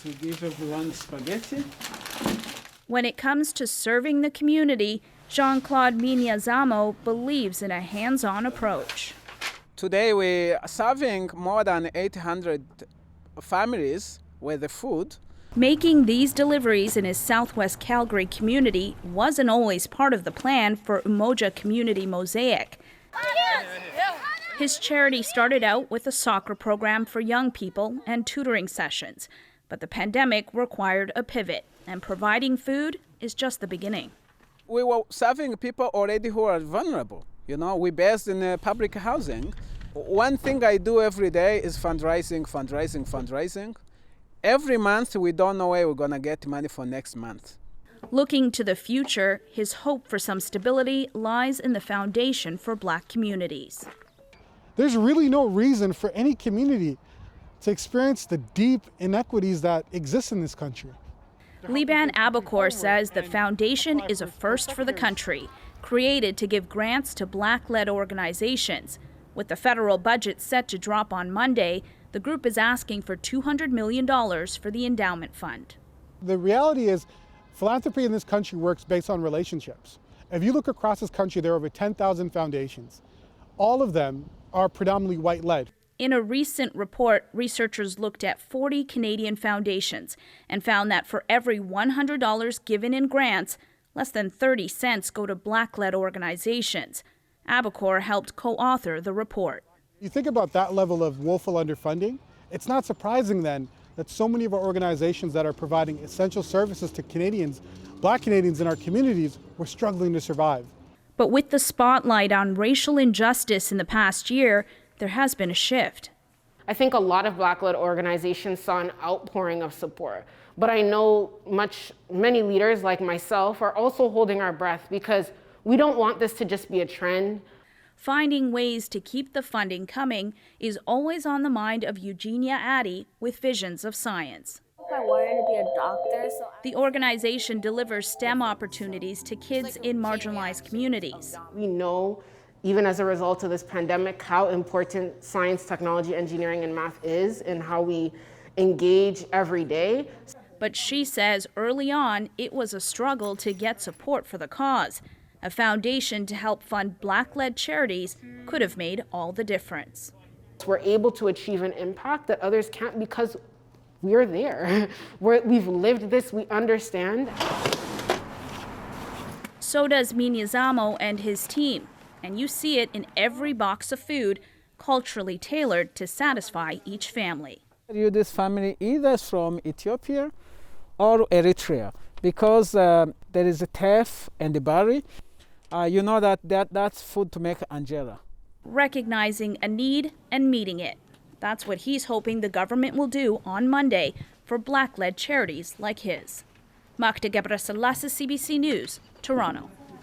to give everyone spaghetti. When it comes to serving the community, Jean-Claude Mignazamo believes in a hands-on approach. Today we are serving more than 800 families with the food. Making these deliveries in his southwest Calgary community wasn't always part of the plan for Umoja Community Mosaic. His charity started out with a soccer program for young people and tutoring sessions, but the pandemic required a pivot, and providing food is just the beginning. We were serving people already who are vulnerable. You know, we're based in public housing. One thing I do every day is fundraising. Every month we don't know where we're going to get money for next month. Looking to the future, his hope for some stability lies in the Foundation for Black Communities. There's really no reason for any community to experience the deep inequities that exist in this country. Liban Abakor says the foundation is a first for the country, created to give grants to Black-led organizations. With the federal budget set to drop on Monday, the group is asking for $200 million for the endowment fund. The reality is, philanthropy in this country works based on relationships. If you look across this country, there are over 10,000 foundations. All of them are predominantly white-led. In a recent report, researchers looked at 40 Canadian foundations and found that for every $100 given in grants, less than 30 cents go to Black-led organizations. Abakor helped co-author the report. You think about that level of woeful underfunding, it's not surprising then that so many of our organizations that are providing essential services to Canadians, Black Canadians in our communities, were struggling to survive. But with the spotlight on racial injustice in the past year, there has been a shift. I think a lot of Black-led organizations saw an outpouring of support, but I know many leaders like myself are also holding our breath because we don't want this to just be a trend. Finding ways to keep the funding coming is always on the mind of Eugenia Addy with visions of science. I wanted to be a doctor. The organization delivers STEM opportunities to kids in marginalized communities. We know, even as a result of this pandemic, how important science, technology, engineering, and math is and how we engage every day. But she says early on, it was a struggle to get support for the cause. A foundation to help fund Black-led charities could have made all the difference. We're able to achieve an impact that others can't because we're there. We've lived this, we understand. So does Mignazamo and his team, and you see it in every box of food, culturally tailored to satisfy each family. This family either from Ethiopia or Eritrea, because there is a teff and a berry. You know that's food to make Angela. Recognizing a need and meeting it. That's what he's hoping the government will do on Monday for Black-led charities like his. Magda Gebrselassie, CBC News, Toronto.